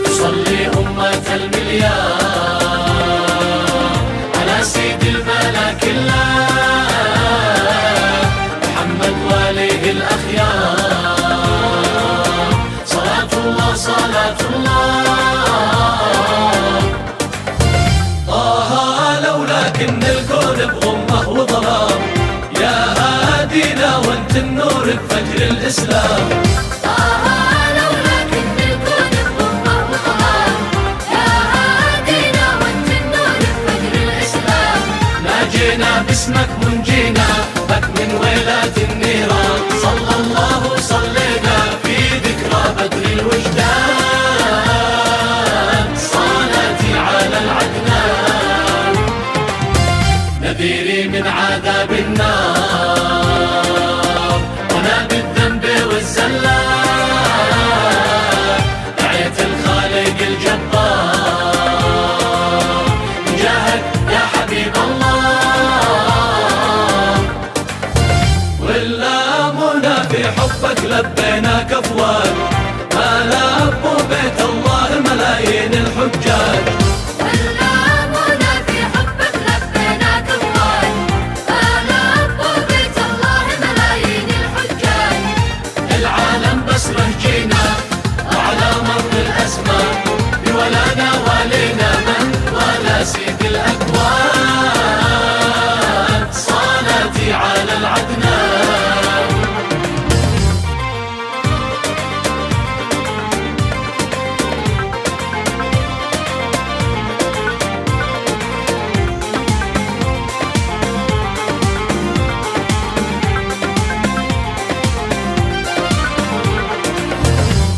تصلي أمة المليار على سيد الملك الله محمد وليه الأخيار. صلاة الله صلاة الله. طه لولاك إن الكون بغمة وظلام، يا هادينا وانت النور بفجر الإسلام. ناجينا باسمك منجينا بك من ويلات النيران. صلى الله وصلينا في ذكرى بدر الوجدان. صلاتي على العدنان نذيري من عذاب النار، وانا بالذنب والزلات دعيت الخالق الجبار جاهك يا حبيب الله. واللامنا في حبك لبيناك افواج، ما لبوا بيت الله ملايين الحجاج. واللامنا في حبك لبيناك افواج، ما لبوا بيت الله ملايين الحجاج. العالم بسره جينا وعلى مر الازمان بولانا والينا من ولا سيد الاكوان. صلاتي على العدنان.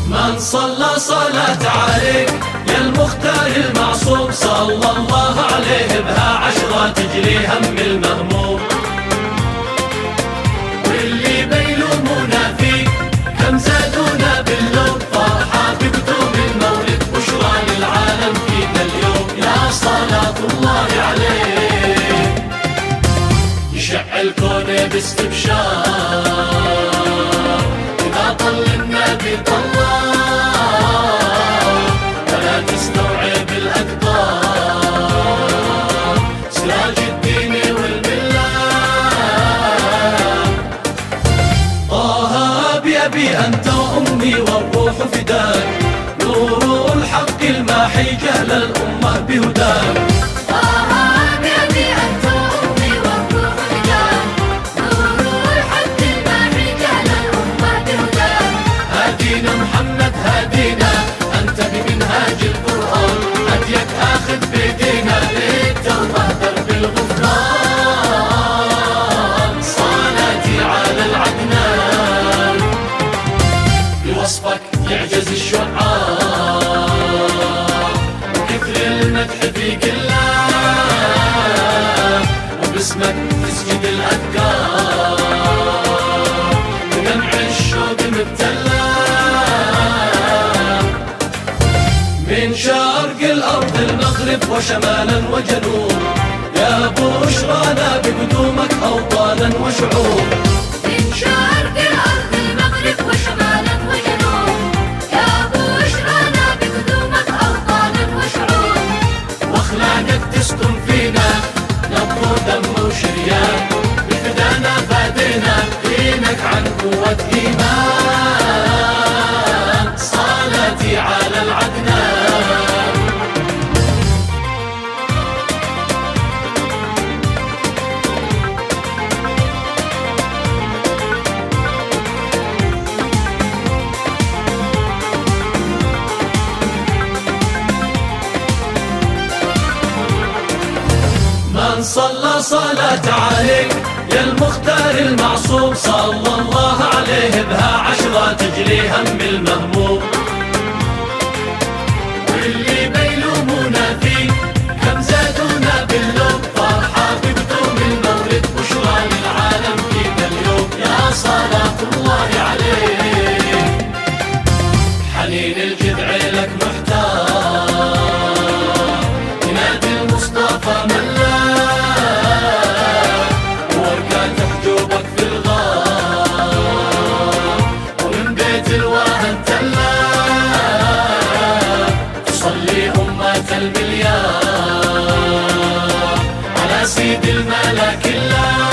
من صلى صلاة عليك يا المختار المعصوم، صلى الله عليه بها عشرة تجلي هم المهموم. واللي بيلومونا فيك كم زادونا باللوم، فرحة بقدوم المولد بشرى للعالم فينا اليوم. يا صلاة الله عليك يشع الكون باستبشار، إذا طل النبي طلع ولا تستوعب الأقدار. سراج الدين والملة طه بأبي أنت وأمي والروح فداك، نور الحق الماحي جهل الأمة بهداك. هادينا محمد هادينا أنت بمنهاج القرآن، هديك آخذ بيدينا للتوبة درب الغفران. صلاتي على العدنان بوصفك يعجز الشعار، وكثر المدح في قلة وباسمك تسجد الأذكار. بدمع الشوق مبتلى من شرق الأرض المغرب وشمالا وجنوب، يا بشرانا بقدومك أوطانا وشعوب. من شرق الأرض المغرب وشمالا وجنوب، يا بشرانا بقدومك أوطانا وشعوب. وأخلاقك تسكن فينا نبض ودم وشريان، بفدانا فادينا دينك عن قوة إيمان. صلاتي على العدنان. من صلى صلاة عليك يا المختار المعصوم، صلى الله عليه بها عشرة تجلي هم المهموم. واللي بيلومونا فيك كم زادونا باللوم، فرحة بقدوم المولد بشرى للعالم فينا اليوم. يا صلاة الله عليك حنين الجذع لك محتار، ينادي المصطفى ملا وورقات حجوبك في الغار. ومن بيت على سيد الملا كلها